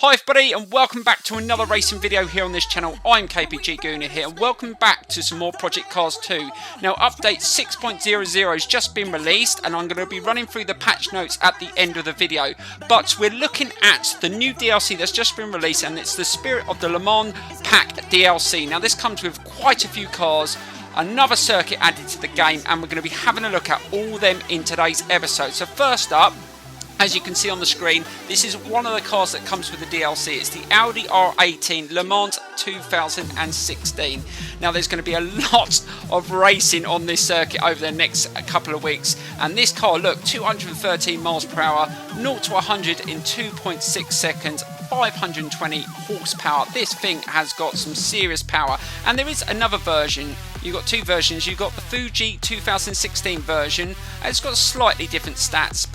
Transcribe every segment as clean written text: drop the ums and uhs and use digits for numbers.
Hi everybody and welcome back to another racing video here on this channel. I'm KPG-GOONER here and welcome back to some more Project Cars 2. Now update 6.00 has just been released and I'm going to be running through the patch notes at the end of the video. But we're looking at the new DLC that's just been released and it's the Spirit of the Le Mans Pack DLC. Now this comes with quite a few cars, another circuit added to the game, and we're going to be having a look at all them in today's episode. So first up, as you can see on the screen, this is one of the cars that comes with the DLC. It's the Audi R18 Le Mans 2016. Now there's going to be a lot of racing on this circuit over the next couple of weeks. And this car, look, 213 miles per hour, 0 to 100 in 2.6 seconds, 520 horsepower. This thing has got some serious power. And there is another version. You've got two versions. You've got the Fuji 2016 version. It's got slightly different stats,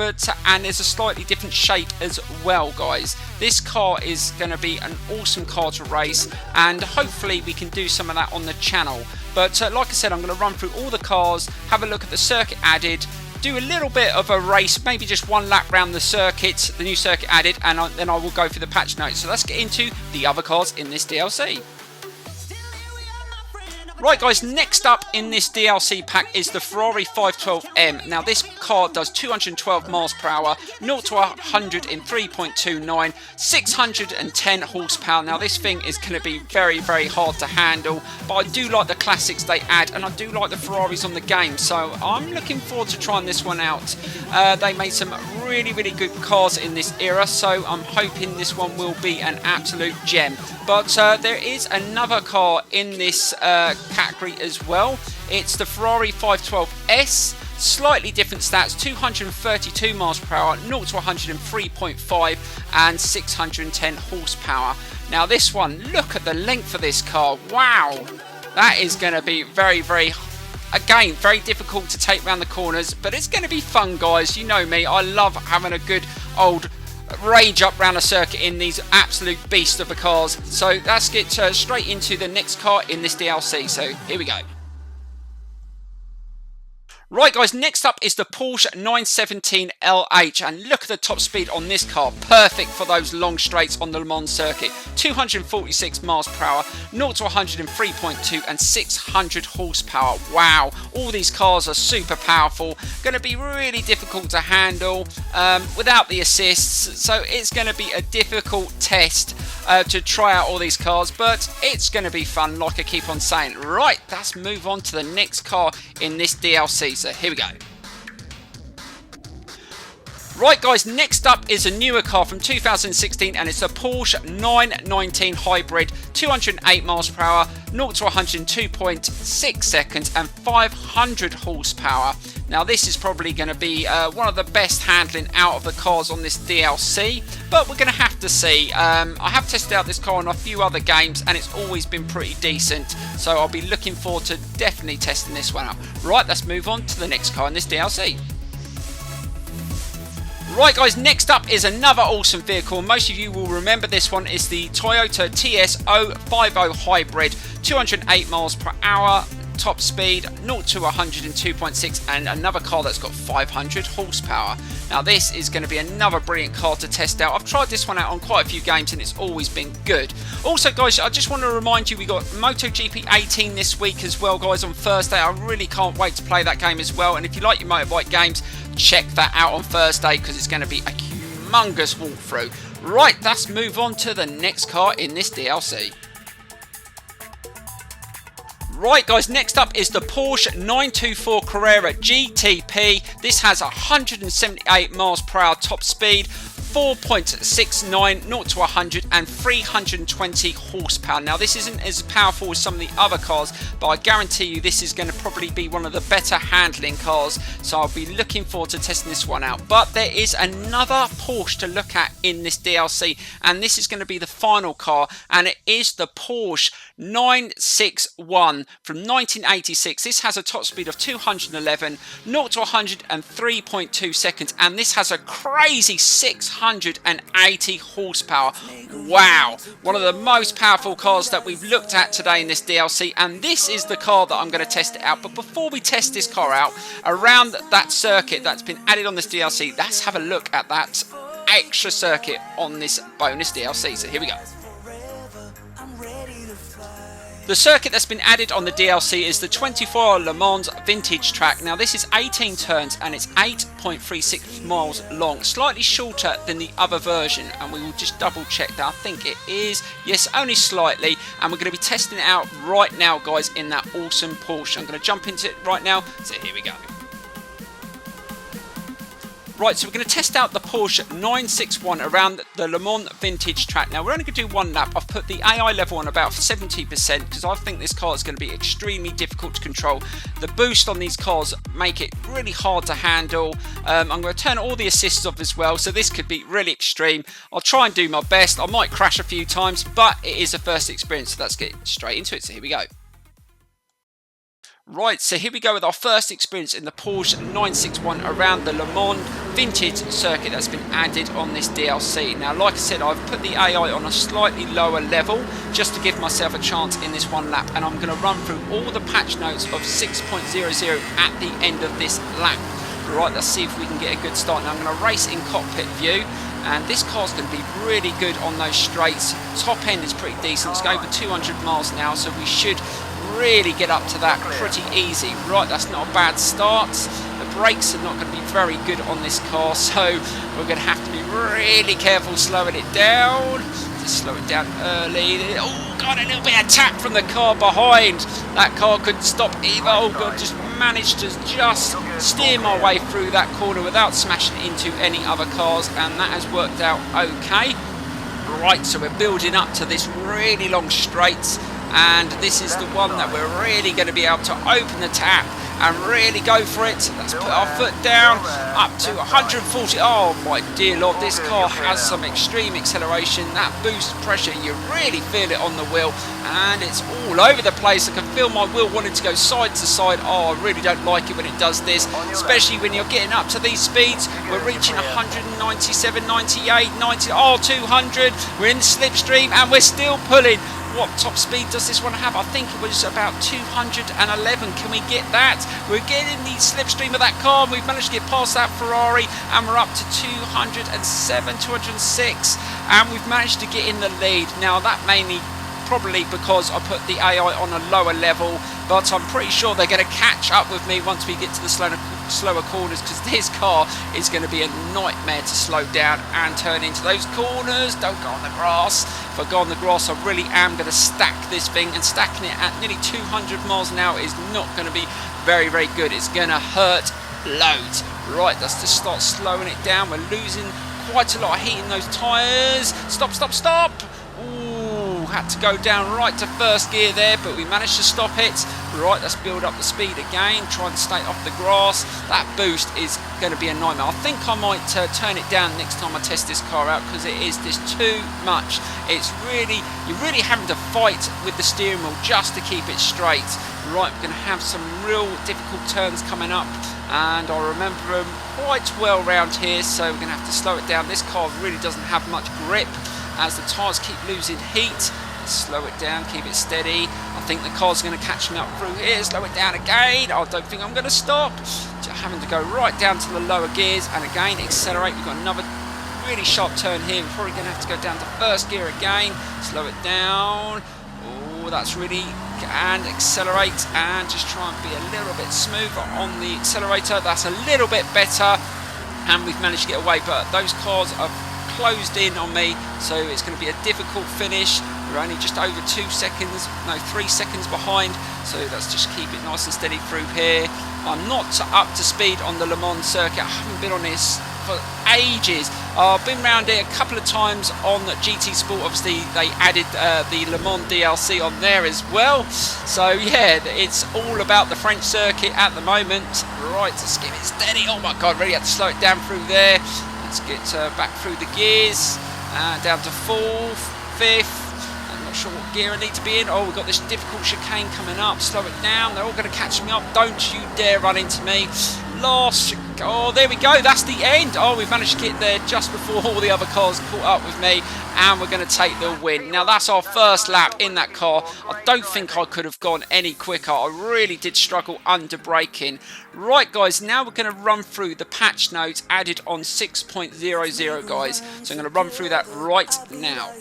and there's a slightly different shape as well, guys. This car is going to be an awesome car to race, and hopefully we can do some of that on the channel. But like I said, I'm going to run through all the cars, have a look at the circuit added, do a little bit of a race, maybe just one lap around the circuit, the new circuit added, and then I will go through the patch notes. So let's get into the other cars in this DLC. Right guys, next up in this DLC pack is the Ferrari 512M. Now this car does 212 miles per hour, 0 to 100 in 3.29, 610 horsepower. Now this thing is going to be very hard to handle, but I do like the classics they add, and I do like the Ferraris on the game, so I'm looking forward to trying this one out. They made some really good cars in this era, so I'm hoping this one will be an absolute gem. But there is another car in this category as well. It's the Ferrari 512S, slightly different stats, 232 miles per hour, 0 to 103.5 and 610 horsepower. Now this one, look at the length of this car. Wow, that is going to be very again, very difficult to take around the corners, but it's going to be fun, guys. You know me, I love having a good old rage up round a circuit in these absolute beasts of the cars. So let's get straight into the next car in this DLC. So here we go. Right guys, next up is the Porsche 917 LH, and look at the top speed on this car, perfect for those long straights on the Le Mans circuit, 246 miles per hour, 0 to 103.2 and 600 horsepower. Wow, all these cars are super powerful, going to be really difficult to handle without the assists, so it's going to be a difficult test to try out all these cars, but it's going to be fun, like I keep on saying. Right, let's move on to the next car in this DLC. So here we go. Right guys, next up is a newer car from 2016 and it's a Porsche 919 Hybrid, 208 miles per hour, 0 to 102.6 seconds and 500 horsepower. Now this is probably going to be one of the best handling out of the cars on this DLC, but we're going to have to see. I have tested out this car on a few other games and it's always been pretty decent, so I'll be looking forward to definitely testing this one out. Right, let's move on to the next car in this DLC. Right guys, next up is another awesome vehicle. Most of you will remember this one. Is the Toyota TS050 Hybrid, 208 miles per hour, top speed 0 to 102.6, and another car that's got 500 horsepower. Now this is going to be another brilliant car to test out. I've tried this one out on quite a few games and it's always been good. Also guys, I just want to remind you we got MotoGP 18 this week as well, guys, on Thursday. I really can't wait to play that game as well, and if you like your motorbike games, check that out on Thursday because it's going to be a humongous walkthrough. Right, let's move on to the next car in this DLC. Right guys, next up is the Porsche 924 Carrera GTP. This has 178 miles per hour top speed, 4.69, 0 to 100 and 320 horsepower. Now this isn't as powerful as some of the other cars, but I guarantee you this is going to probably be one of the better handling cars, so I'll be looking forward to testing this one out. But there is another Porsche to look at in this DLC, and this is going to be the final car, and it is the Porsche 961 from 1986. This has a top speed of 211, 0 to 103.2 seconds, and this has a crazy 680 horsepower. Wow, one of the most powerful cars that we've looked at today in this DLC, and this is the car that I'm going to test it out. But before we test this car out around that circuit that's been added on this DLC, let's have a look at that extra circuit on this bonus DLC. So here we go. The circuit that's been added on the DLC is the 24 Le Mans vintage track. Now this is 18 turns and it's 8.36 miles long, slightly shorter than the other version, and we will just double check that. I think it is, yes, only slightly, and we're going to be testing it out right now, guys, in that awesome Porsche. I'm going to jump into it right now, so here we go. Right, so we're going to test out the Porsche 961 around the Le Mans vintage track. Now, we're only going to do one lap. I've put the AI level on about 70% because I think this car is going to be extremely difficult to control. The boost on these cars make it really hard to handle. I'm going to turn all the assists off as well, so this could be really extreme. I'll try and do my best. I might crash a few times, but it is a first experience, so let's get straight into it. So here we go. Right, so here we go with our first experience in the Porsche 961 around the Le Mans vintage circuit that's been added on this DLC. Now, like I said, I've put the AI on a slightly lower level just to give myself a chance in this one lap, and I'm going to run through all the patch notes of 6.00 at the end of this lap. Right, let's see if we can get a good start. Now, I'm going to race in cockpit view, and this car's going to be really good on those straights. Top end is pretty decent. It's going over 200 miles an hour, so we should really get up to that pretty easy. Right, that's not a bad start. The brakes are not going to be very good on this car, so we're going to have to be really careful slowing it down. Just slow it down early. Oh god, a little bit of tap from the car behind. That car couldn't stop either. Oh god, just managed to just steer my way through that corner without smashing into any other cars, and that has worked out okay. Right, so we're building up to this really long straight, and this is the one that we're really going to be able to open the tap and really go for it. Let's put our foot down up to 140. Oh my dear Lord, this car has some extreme acceleration. That boost pressure, you really feel it on the wheel, and it's all over the place. I can feel my wheel wanting to go side to side. Oh, I really don't like it when it does this, especially when you're getting up to these speeds. We're reaching 197, 98, 90, oh 200. We're in the slipstream and we're still pulling. What top speed does this one have? I think it was about 211. Can we get that? We're getting the slipstream of that car, and we've managed to get past that Ferrari, and we're up to 207, 206, and we've managed to get in the lead. Now, that mainly probably because I put the AI on a lower level, but I'm pretty sure they're going to catch up with me once we get to the slower corners, because this car is going to be a nightmare to slow down and turn into those corners. Don't go on the grass. If I go on the grass, I really am going to stack this thing, and stacking it at nearly 200 miles an hour is not going to be very, very good. It's going to hurt loads. Right, let's just start slowing it down. We're losing quite a lot of heat in those tyres. Stop, stop, stop. Ooh, had to go down right to first gear there, but we managed to stop it. Right, let's build up the speed again, try and stay off the grass. That boost is going to be a nightmare. I think I might turn it down next time I test this car out, because it is just too much. It's really, you're really having to fight with the steering wheel just to keep it straight. Right, we're going to have some real difficult turns coming up, and I remember them quite well round here, so we're going to have to slow it down. This car really doesn't have much grip as the tyres keep losing heat. Slow it down, keep it steady. I think the car's going to catch me up through here. Slow it down again. I don't think I'm going to stop. Just having to go right down to the lower gears, and again accelerate. We've got another really sharp turn here. We're probably going to have to go down to first gear again. Slow it down. Oh, that's really, and accelerate, and just try and be a little bit smoother on the accelerator. That's a little bit better, and we've managed to get away, but those cars are closed in on me, so it's going to be a difficult finish. We're only just over 3 seconds behind, so let's just keep it nice and steady through here. I'm not up to speed on the Le Mans circuit. I haven't been on this for ages. I've been around it a couple of times on GT Sport. Obviously they added the Le Mans DLC on there as well, so yeah, it's all about the French circuit at the moment. Right, let's keep it steady. Oh my god, really had to slow it down through there. Let's get back through the gears, down to 4th, 5th. I'm not sure what gear I need to be in. Oh, we've got this difficult chicane coming up. Slow it down. They're all going to catch me up. Don't you dare run into me. Last. Oh, there we go. That's the end. Oh, we've managed to get there just before all the other cars caught up with me. and we're going to take the win. Now that's our first lap in that car. I don't think I could have gone any quicker. I really did struggle under braking. Right guys, now we're going to run through the patch notes added on 6.00 guys. So I'm going to run through that right now.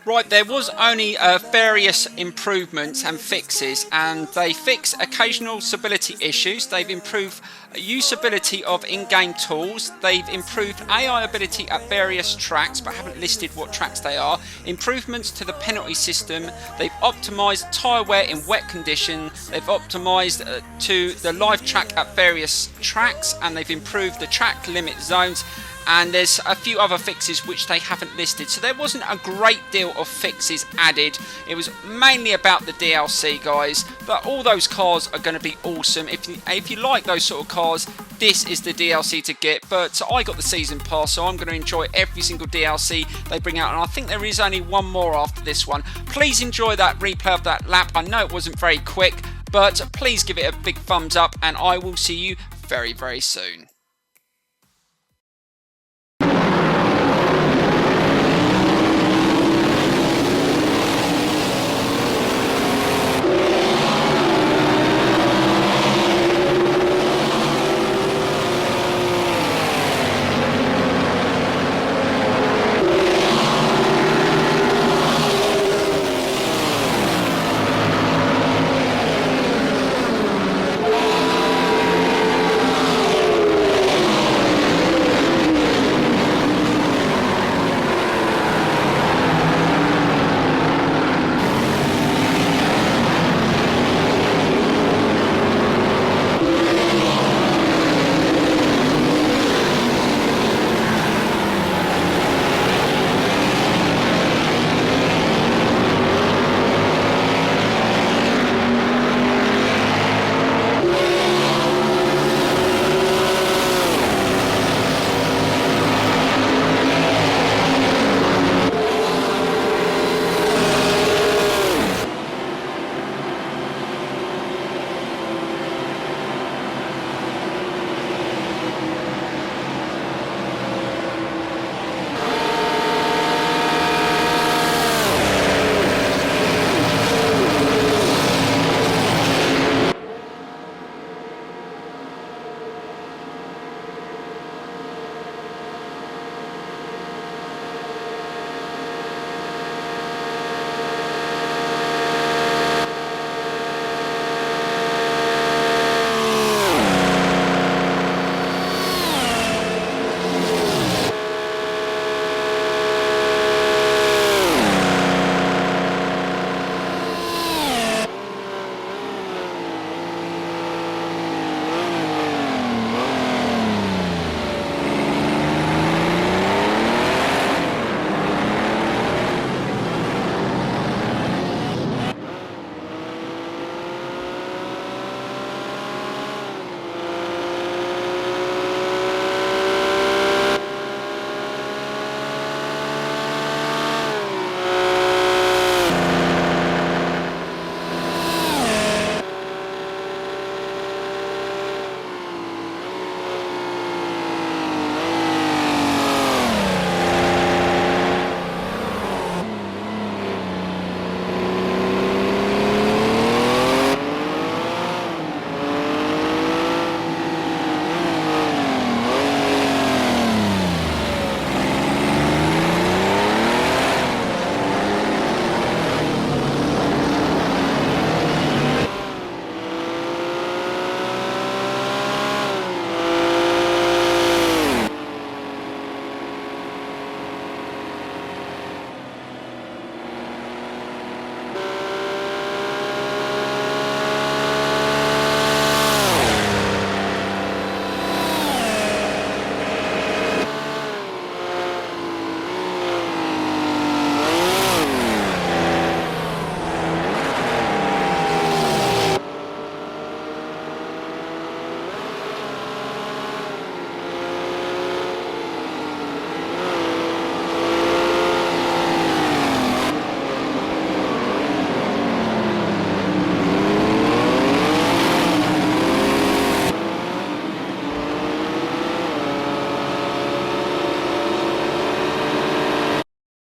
Right, there was only various improvements and fixes, and they fix occasional usability issues. They've improved usability of in-game tools. They've improved AI ability at various tracks, but haven't listed what tracks they are. Improvements to the penalty system. They've optimized tyre wear in wet condition. They've optimized to the LiveTrack at various tracks, and they've improved the track limit zones. And there's a few other fixes which they haven't listed. So there wasn't a great deal of fixes added. It was mainly about the DLC, guys. But all those cars are going to be awesome. If you like those sort of cars, this is the DLC to get. But I got the season pass, so I'm going to enjoy every single DLC they bring out. And I think there is only one more after this one. Please enjoy that replay of that lap. I know it wasn't very quick, but please give it a big thumbs up. And I will see you very, very soon.